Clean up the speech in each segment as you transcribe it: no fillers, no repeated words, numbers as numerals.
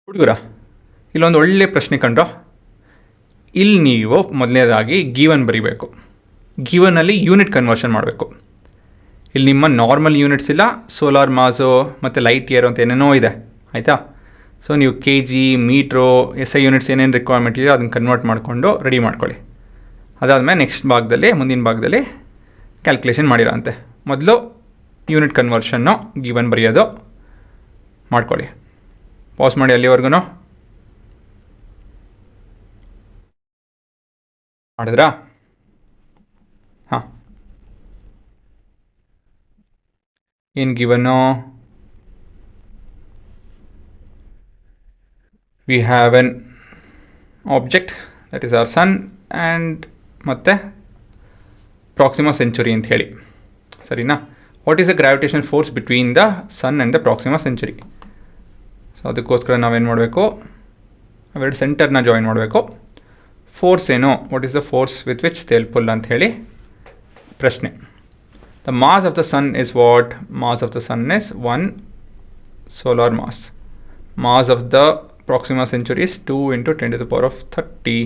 ಹುಡುಗರ ಇಲ್ಲೊಂದು ಒಳ್ಳೆ ಪ್ರಶ್ನೆ ಕಂಡ್ರೋ. ಇಲ್ಲಿ ನೀವು ಮೊದಲನೇದಾಗಿ ಗಿವನ್ ಬರೀಬೇಕು. ಗಿವನಲ್ಲಿ ಯೂನಿಟ್ ಕನ್ವರ್ಷನ್ ಮಾಡಬೇಕು. ಇಲ್ಲಿ ನಿಮ್ಮ ನಾರ್ಮಲ್ ಯೂನಿಟ್ಸ್ ಇಲ್ಲ, ಸೋಲಾರ್ ಮಾಸು ಮತ್ತು ಲೈಟ್ ಇಯರ್ ಅಂತ ಏನೇನೋ ಇದೆ, ಆಯಿತಾ. ಸೊ ನೀವು K G, metre, SI units ಏನೇನು ರಿಕ್ವೈರ್ಮೆಂಟ್ ಇದೆಯೋ ಅದನ್ನು ಕನ್ವರ್ಟ್ ಮಾಡಿಕೊಂಡು ರೆಡಿ ಮಾಡ್ಕೊಳ್ಳಿ. ಅದಾದಮೇಲೆ ನೆಕ್ಸ್ಟ್ ಭಾಗದಲ್ಲಿ, ಮುಂದಿನ ಭಾಗದಲ್ಲಿ ಕ್ಯಾಲ್ಕುಲೇಷನ್ ಮಾಡಿರೋ ಅಂತೆ. ಮೊದಲು ಯೂನಿಟ್ ಕನ್ವರ್ಷನ್ನು ಗಿವನ್ ಬರೆಯೋದು ಮಾಡ್ಕೊಳ್ಳಿ. ಪಾಸ್ ಮಾಡಿ ಅಲ್ಲಿವರೆಗೂ. ಮಾಡಿದ್ರಾ? ಹಾಂ, ಏನು given? We have an object that is our sun and ಮತ್ತೆ ಪ್ರಾಕ್ಸಿಮಾ ಸೆಂಚುರಿ ಅಂತ ಹೇಳಿ, ಸರಿನಾ? What is the gravitation force between the sun and the Proxima Centauri? So ಅದಕ್ಕೋಸ್ಕರ ನಾವೇನು ಮಾಡಬೇಕು, ಅವೆರಡು ಸೆಂಟರ್ನ ಜಾಯಿನ್ ಮಾಡಬೇಕು. ಫೋರ್ಸ್ ಏನು, what is the force with which they will pull ಅಂತ ಹೇಳಿ ಪ್ರಶ್ನೆ. The mass of the sun is what? Mass of the sun is 1 solar mass. Mass of the Proxima Centauri is 2 into 10 to the power of 30.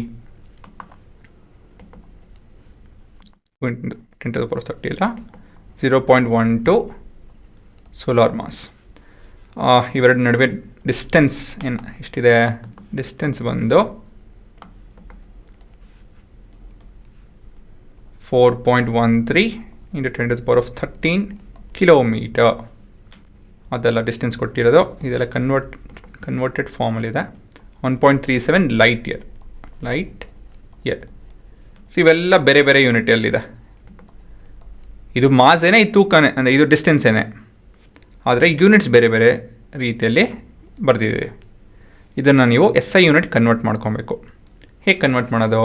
2 into 10 to the power of 30 ಇಲ್ಲ, 0.12 solar mass. ಇವೆರಡು ನಡುವೆ distance ಏನು ಎಷ್ಟಿದೆ? Distance ಬಂದು 4.13 into 10 to the power of 13 kilometre. ಅದೆಲ್ಲ distance ಕೊಟ್ಟಿರೋದು, ಇದೆಲ್ಲ converted ಫಾರ್ಮಲ್ಲಿದೆ. 1.37 light year. So ಇವೆಲ್ಲ ಬೇರೆ ಬೇರೆ ಯೂನಿಟಲ್ಲಿದೆ. ಇದು ಮಾಸ್ ಏನೇ, ಇದು ತೂಕನೇ, ಅಂದರೆ ಇದು ಡಿಸ್ಟೆನ್ಸ್ ಏನೇ, ಆದರೆ ಯೂನಿಟ್ಸ್ ಬೇರೆ ಬೇರೆ ರೀತಿಯಲ್ಲಿ ಬರೆದಿದೆ. ಇದನ್ನು ನೀವು SI ಯೂನಿಟ್ ಕನ್ವರ್ಟ್ ಮಾಡ್ಕೊಬೇಕು. ಹೇಗೆ ಕನ್ವರ್ಟ್ ಮಾಡೋದು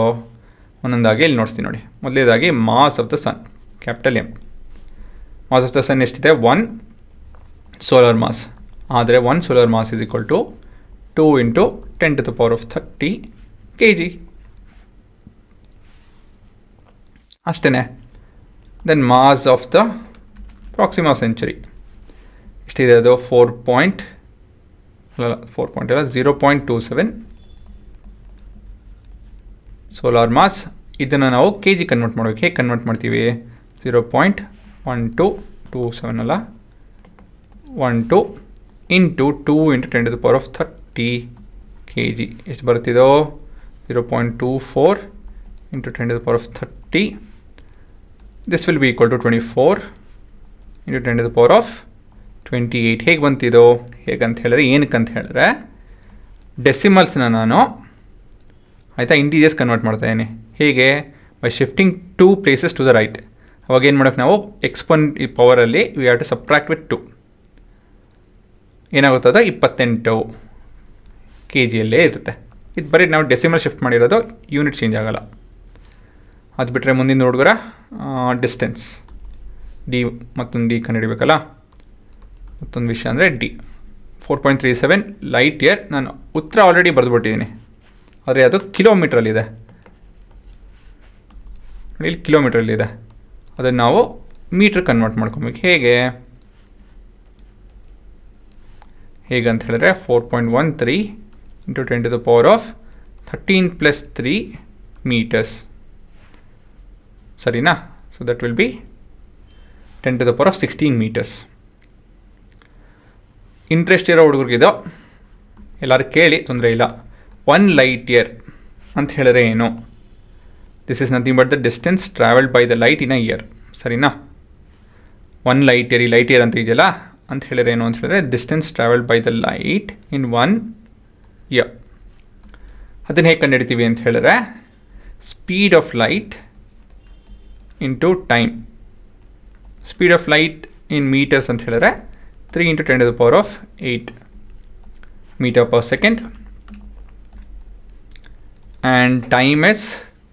ಒಂದೊಂದಾಗಿ ಇಲ್ಲಿ ನೋಡ್ತೀನಿ ನೋಡಿ. ಮೊದಲನೇದಾಗಿ mass of the sun, capital M. Mass of the sun ಎಷ್ಟಿದೆ? 1 ಸೋಲಾರ್ ಮಾಸ್. ಆದರೆ 1 solar mass is equal to 2 into 10 to the power of 30 kg. ಅಷ್ಟೇ. Then mass of the Proxima Centauri ಎಷ್ಟಿದೆ? ಅದು 0.27 ಸೋಲಾರ್ ಮಾಸ್. ಇದನ್ನು ನಾವು kg convert ಮಾಡಬೇಕು. ಹೇಗೆ convert ಮಾಡ್ತೀವಿ? 0.1227 ಅಲ್ಲ, 12 into 2 into 10 to the power of 30 kg. ಎಷ್ಟು ಬರ್ತಿದೋ? 0.24 into 10 to the power of 30. This will be equal to 24 into 10 to the power of 28. ಹೇಗೆ ಬಂತಿದೋ? ಹೇಗಂತ ಹೇಳಿದ್ರೆ, ಏನಕ್ಕಂತ ಹೇಳಿದ್ರೆ ಡೆಸಿಮಲ್ಸ್ನ ನಾನು ಆಯಿತಾ ಇಂಟೀಜರ್ಸ್ ಕನ್ವರ್ಟ್ ಮಾಡ್ತಾ ಇದ್ದೀನಿ. ಹೇಗೆ? By shifting 2 places to the right. ಅವಾಗ ಏನು ಮಾಡೋಕ್ಕೆ ನಾವು ಈ ಪವರಲ್ಲಿ we have to subtract with 2. ಏನಾಗುತ್ತದ? 28 kgಯಲ್ಲೇ ಇರುತ್ತೆ. ಇದು ಬರೀ ನಾವು ಡೆಸಿಮಲ್ ಶಿಫ್ಟ್ ಮಾಡಿರೋದು, ಯೂನಿಟ್ ಚೇಂಜ್ ಆಗೋಲ್ಲ. ಅದು ಬಿಟ್ಟರೆ ಮುಂದಿನ ಹುಡುಗರ ಡಿಸ್ಟೆನ್ಸ್ ಡಿ, ಮತ್ತೊಂದು ಡಿ ಕಂಡುಹಿಡಬೇಕಲ್ಲ. ಮತ್ತೊಂದು ವಿಷಯ ಅಂದರೆ ಡಿ 4.37 ಲೈಟ್ ಇಯರ್. ನಾನು ಉತ್ತರ ಆಲ್ರೆಡಿ ಬರೆದುಬಿಟ್ಟಿದ್ದೀನಿ, ಆದರೆ ಅದು ಕಿಲೋಮೀಟ್ರಲ್ಲಿದೆ. ಇಲ್ಲಿ ಕಿಲೋಮೀಟ್ರಲ್ಲಿದೆ. ಅದನ್ನು ನಾವು ಮೀಟ್ರ್ ಕನ್ವರ್ಟ್ ಮಾಡ್ಕೊಬೇಕು. ಹೇಗಂತ ಹೇಳಿದ್ರೆ 4.13 into 10 to the power of 13 plus 3 meters. ಸರಿನಾ? So that will be 10 to the power of 16 meters. Interest ಇರೋ ಹುಡುಗರಿಗಿದೋ ಎಲ್ಲರೂ ಕೇಳಿ, ತೊಂದರೆ ಇಲ್ಲ. 1 ಲೈಟ್ ಇಯರ್ ಅಂತ ಹೇಳಿದ್ರೆ ಏನು? This is nothing but the distance travelled by the light in a year. ಸರಿನಾ? 1 ಲೈಟ್ ಇಯರ್, ಈ ಲೈಟ್ ಇಯರ್ ಅಂತ ಇದೆಯಲ್ಲ ಅಂತ ಹೇಳಿದ್ರೆ ಏನು ಅಂತ ಹೇಳಿದ್ರೆ distance travelled by the light in 1 year. ಅದನ್ನು ಹೇಗೆ ಕಂಡುಹಿಡ್ತೀವಿ ಅಂತ ಹೇಳಿದ್ರೆ speed of light into time. Speed of light in metres ಅಂತ ಹೇಳಿದ್ರೆ 3 into 10 to the power of 8 metre per second. And time is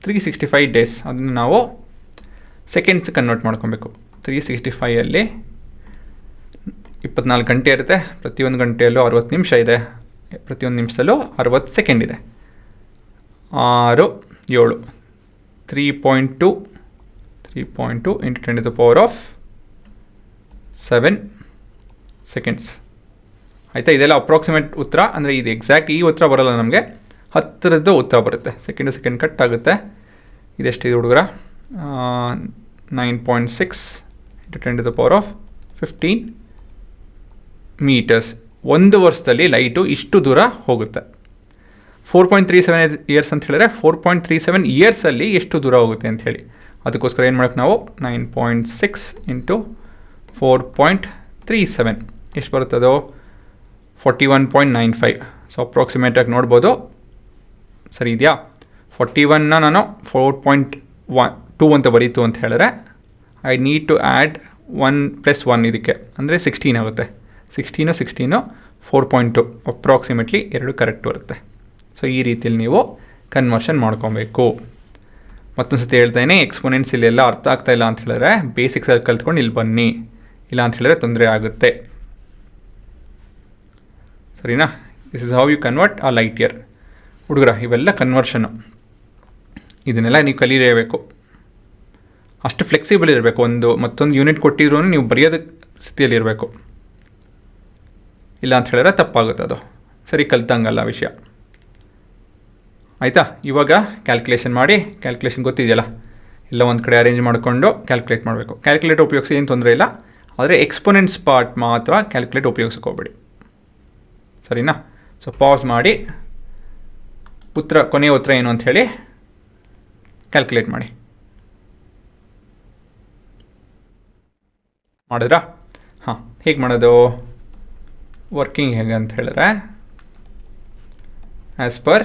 365 days. ಅದನ್ನು ನಾವು ಸೆಕೆಂಡ್ಸ್ ಕನ್ವರ್ಟ್ ಮಾಡ್ಕೊಬೇಕು. 365 24 ಗಂಟೆ ಇರುತ್ತೆ. ಪ್ರತಿಯೊಂದು ಗಂಟೆಯಲ್ಲೂ 60 ನಿಮಿಷ ಇದೆ. ಪ್ರತಿಯೊಂದು ನಿಮಿಷದಲ್ಲೂ 60 ಸೆಕೆಂಡ್ ಇದೆ. 6 7 3.2 into 10 to the power of 7 seconds. ಆಯಿತಾ. ಇದೆಲ್ಲ ಅಪ್ರಾಕ್ಸಿಮೇಟ್ ಉತ್ತರ, ಅಂದರೆ ಇದು ಎಕ್ಸಾಕ್ಟ್ ಈ ಉತ್ತರ ಬರೋಲ್ಲ ನಮಗೆ, ಹತ್ತಿರದ್ದು ಉತ್ತರ ಬರುತ್ತೆ. ಸೆಕೆಂಡ್ ಕಟ್ ಆಗುತ್ತೆ. ಇದೆಷ್ಟಿದೆ ಹುಡುಗರ? 9.6 × 10⁻15 ಮೀಟರ್ಸ್. ಒಂದು ವರ್ಷದಲ್ಲಿ ಲೈಟು ಇಷ್ಟು ದೂರ ಹೋಗುತ್ತೆ. 4.37 ಇಯರ್ಸ್ ಅಂತ ಹೇಳಿದ್ರೆ 4.37 ಇಯರ್ಸಲ್ಲಿ ಎಷ್ಟು ದೂರ ಹೋಗುತ್ತೆ ಅಂತ ಹೇಳಿ. ಅದಕ್ಕೋಸ್ಕರ ಏನು ಮಾಡೋಕ್ಕೆ ನಾವು 9.6 × 4.37 ಎಷ್ಟು ಬರುತ್ತದೋ 41.95. ಸೊ ಅಪ್ರಾಕ್ಸಿಮೇಟಾಗಿ ನೋಡ್ಬೋದು. ಸರಿ ಇದೆಯಾ? 41ನ ನಾನು 4.2 ಅಂತ ಬರೀತು ಅಂತ ಹೇಳಿದ್ರೆ ಐ ನೀಡ್ ಟು ಆ್ಯಡ್ 1 + 1 ಇದಕ್ಕೆ, ಅಂದರೆ 16 ಆಗುತ್ತೆ. 16 4.2 ಅಪ್ರಾಕ್ಸಿಮೇಟ್ಲಿ ಎರಡು ಕರೆಕ್ಟ್ ಬರುತ್ತೆ. ಸೊ ಈ ರೀತಿಯಲ್ಲಿ ನೀವು ಕನ್ವರ್ಷನ್ ಮಾಡ್ಕೊಬೇಕು. ಮತ್ತೊಂದು ಸತಿ ಹೇಳ್ತಾನೆ, ಎಕ್ಸ್ಪೋನೆಂಟ್ಸ್ ಇಲ್ಲೆಲ್ಲ ಅರ್ಥ ಆಗ್ತಾ ಇಲ್ಲ ಅಂತ ಹೇಳಿದ್ರೆ ಬೇಸಿಕ್ಸಲ್ಲಿ ಕಲ್ತ್ಕೊಂಡು ಇಲ್ಲಿ ಬನ್ನಿ, ಇಲ್ಲ ಅಂತ ಹೇಳಿದ್ರೆ ತೊಂದರೆ ಆಗುತ್ತೆ. ಸರಿನಾ? This is how you convert a light year. ಹುಡುಗರ ಇವೆಲ್ಲ ಕನ್ವರ್ಷನ್ನು, ಇದನ್ನೆಲ್ಲ ನೀವು ಕಲಿಯಲೇಬೇಕು. ಅಷ್ಟು ಫ್ಲೆಕ್ಸಿಬಲ್ ಇರಬೇಕು. ಮತ್ತೊಂದು ಯೂನಿಟ್ ಕೊಟ್ಟಿದ್ರು ನೀವು ಬರೆಯೋದ ಸ್ಥಿತಿಯಲ್ಲಿ ಇರಬೇಕು, ಇಲ್ಲ ಅಂತ ಹೇಳಿದ್ರೆ ತಪ್ಪಾಗುತ್ತೆ. ಅದು ಸರಿ ಕಲ್ತಂಗಲ್ಲ ವಿಷಯ. ಆಯಿತಾ? ಇವಾಗ ಕ್ಯಾಲ್ಕುಲೇಷನ್ ಮಾಡಿ. ಕ್ಯಾಲ್ಕುಲೇಷನ್ ಗೊತ್ತಿದೆಯಲ್ಲ, ಎಲ್ಲ ಒಂದು ಕಡೆ ಅರೇಂಜ್ ಮಾಡಿಕೊಂಡು ಕ್ಯಾಲ್ಕುಲೇಟ್ ಮಾಡಬೇಕು. ಕ್ಯಾಲ್ಕುಲೇಟ್ ಉಪಯೋಗಿಸಿ ಏನು ತೊಂದರೆ ಇಲ್ಲ, ಆದರೆ ಎಕ್ಸ್ಪೋನೆಂಟ್ಸ್ ಪಾರ್ಟ್ ಮಾತ್ರ ಕ್ಯಾಲ್ಕುಲೇಟ್ ಉಪಯೋಗಿಸ್ಕೋಬೇಡಿ. ಸರಿನಾ? ಸೊ ಪಾಸ್ ಮಾಡಿ ಕೊನೆಯ ಉತ್ತರ ಏನು ಅಂತ ಹೇಳಿ ಕ್ಯಾಲ್ಕುಲೇಟ್ ಮಾಡಿದ್ರಾ? ಹಾಂ, ಹೇಗೆ ಮಾಡೋದು? ವರ್ಕಿಂಗ್ ಹೇಗೆ ಅಂತ ಹೇಳಿದ್ರೆ, as per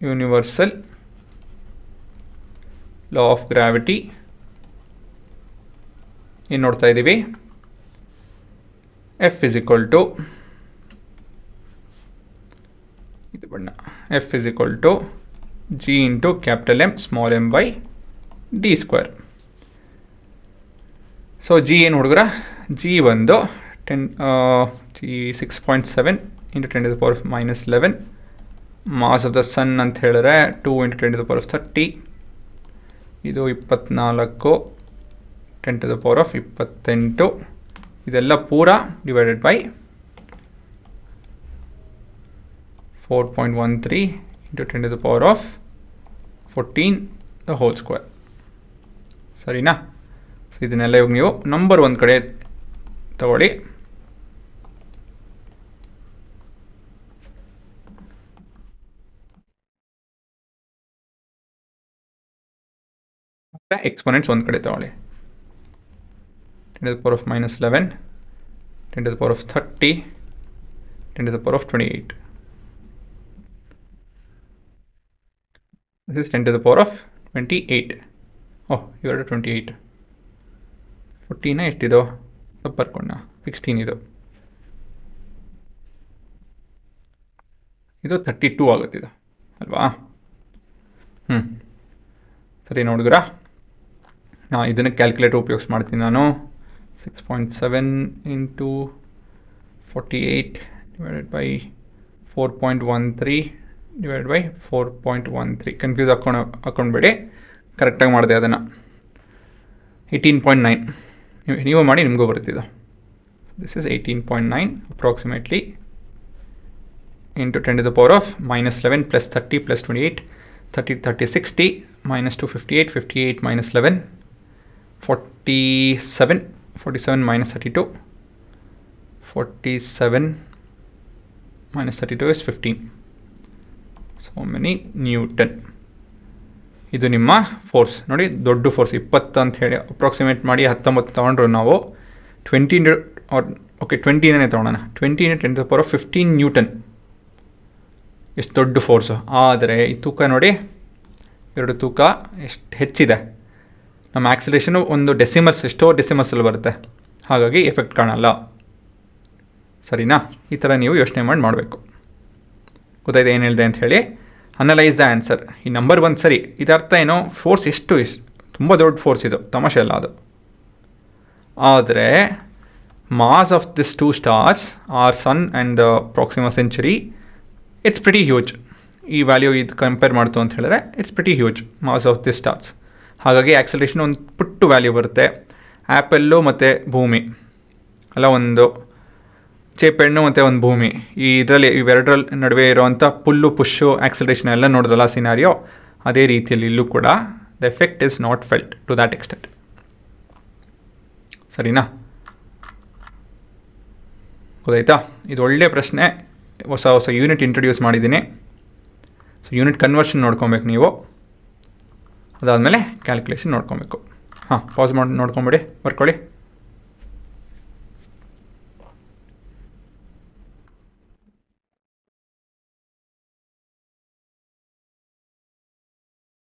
universal law of gravity ಏನು ನೋಡ್ತಾ ಇದ್ದೀವಿ? F is equal to ಇದು ಬಣ್ಣ, F is equal to G into capital M small m by D square. So G ಏನು ಹುಡುಗರ? G ಒಂದು 6.7 × 10⁻11 ಮಾಸ್ ಆಫ್ ದ ಸನ್ ಅಂತ ಹೇಳಿದ್ರೆ 2 × 10⁻30. ಇದು 24 10⁻28. ಇದೆಲ್ಲ ಪೂರ divided by 4.13 × 10⁻14 the whole square. ಸರಿನಾ? ಸೊ ಇದನ್ನೆಲ್ಲ ಇವಾಗ ನೀವು ನಂಬರ್ ಒಂದು ಕಡೆ ತಗೊಳ್ಳಿ. ಎಕ್ಸ್ಪೋನೆಂಟ್ಸ್ ಒಂದು ಕಡೆ ತಗೊಳ್ಳಿ. 10⁻11, 10⁻30, 10⁻28. This is 10⁻28. ಓಹ್, ಇವೆರಡು 28. 14 ಎಷ್ಟಿದು? ಸ್ವಲ್ಪ ಬರ್ಕೊಂಡ 16 ಇದು 32 ಆಗುತ್ತಿದೆ ಅಲ್ವಾ? ಸರಿ ನೋಡಿದ್ರಾ? ಇದನ್ನು ಕ್ಯಾಲ್ಕುಲೇಟರ್ ಉಪಯೋಗಿಸಿ ಮಾಡ್ತೀನಿ ನಾನು. 6.7 × 48 divided by 4.13 divided by 4.13. Confuse ಹಾಕೊಂಡ್ಬೇಡಿ, ಕರೆಕ್ಟಾಗಿ ಮಾಡಿದೆ ಅದನ್ನು. 18.9 ನೀವು ಮಾಡಿ, ನಿಮಗೂ ಬರ್ತಿದ್ದು. This is 18.9 approximately into 10⁻11 + 30 + 28, 30 30 60 - 2 58, 58 - 11 47, 47 - 32, 47 - 32 is 15. So many Newton. ಇದು ನಿಮ್ಮ ಫೋರ್ಸ್ ನೋಡಿ, ದೊಡ್ಡ ಫೋರ್ಸ್ 20 ಅಂತ ಹೇಳಿ ಅಪ್ರಾಕ್ಸಿಮೇಟ್ ಮಾಡಿ 19 ತೊಗೊಂಡ್ರು ನಾವು 20 ಓಕೆ 20ನೇ ತೊಗೊಳೋಣ. 20 × 10⁻15 ನ್ಯೂಟನ್. ಎಷ್ಟು ದೊಡ್ಡ ಫೋರ್ಸು. ಆದರೆ ಈ ತೂಕ ನೋಡಿ, ಎರಡು ತೂಕ ಎಷ್ಟು ಹೆಚ್ಚಿದೆ. ನಮ್ಮ ಆಕ್ಸಿಲೇಷನು ಒಂದು ಡೆಸಿಮಲ್ಸ್, ಎಷ್ಟೋ ಡೆಸಿಮಲ್ಸಲ್ಲಿ ಬರುತ್ತೆ, ಹಾಗಾಗಿ ಎಫೆಕ್ಟ್ ಕಾಣಲ್ಲ. ಸರಿನಾ? ಈ ಥರ ನೀವು ಯೋಚನೆ ಮಾಡಬೇಕು. ಗೊತ್ತಾಯ್ತು ಏನು ಹೇಳಿದೆ ಅಂತ ಹೇಳಿ? Analyse the answer. ಈ ನಂಬರ್ ಒಂದು ಸರಿ, ಇದರ್ಥ ಏನು? ಫೋರ್ಸ್ ಎಷ್ಟು ತುಂಬ ದೊಡ್ಡ ಫೋರ್ಸ್ ಇದು, ತಮಾಷೆ ಅಲ್ಲ ಅದು. ಆದರೆ mass of this 2 stars are sun and the Proxima Centauri, it's pretty huge. ಈ ವ್ಯಾಲ್ಯೂ ಇದು ಕಂಪೇರ್ ಮಾಡ್ತು ಅಂತ ಹೇಳಿದ್ರೆ it's pretty huge mass of this stars. ಹಾಗಾಗಿ ಆಕ್ಸಲೇಷನ್ ಒಂದು ಪುಟ್ಟು ವ್ಯಾಲ್ಯೂ ಬರುತ್ತೆ. ಆ್ಯಪಲ್ಲು ಮತ್ತು ಭೂಮಿ ಅಲ್ಲ, ಒಂದು ಚೇಪೆಣ್ಣು ಮತ್ತು ಒಂದು ಭೂಮಿ, ಇದರಲ್ಲಿ ಇವೆರಡರ ನಡುವೆ ಇರುವಂಥ ಪುಲ್ಲು ಪುಷು ಆಕ್ಸಲರೇಷನ್ ಎಲ್ಲ ನೋಡಿದ್ರಲ್ಲ ಸಿನಾರಿಯೋ, ಅದೇ ರೀತಿಯಲ್ಲಿ ಇಲ್ಲೂ ಕೂಡ the effect is not felt to that extent. ಸರಿನಾ? ಗೊತ್ತಾಯ್ತಾ? ಇದು ಒಳ್ಳೆಯ ಪ್ರಶ್ನೆ. ಹೊಸ ಹೊಸ ಯೂನಿಟ್ ಇಂಟ್ರೊಡ್ಯೂಸ್ ಮಾಡಿದ್ದೀನಿ. ಸೊ ಯೂನಿಟ್ ಕನ್ವರ್ಷನ್ ನೋಡ್ಕೊಬೇಕು ನೀವು, ಅದಾದಮೇಲೆ ಕ್ಯಾಲ್ಕುಲೇಷನ್ ನೋಡ್ಕೊಬೇಕು. ಹಾಂ, ಪಾಸ್ ಮಾಡಿ ನೋಡ್ಕೊಂಬಿಡಿ, ಬರ್ಕೊಳ್ಳಿ.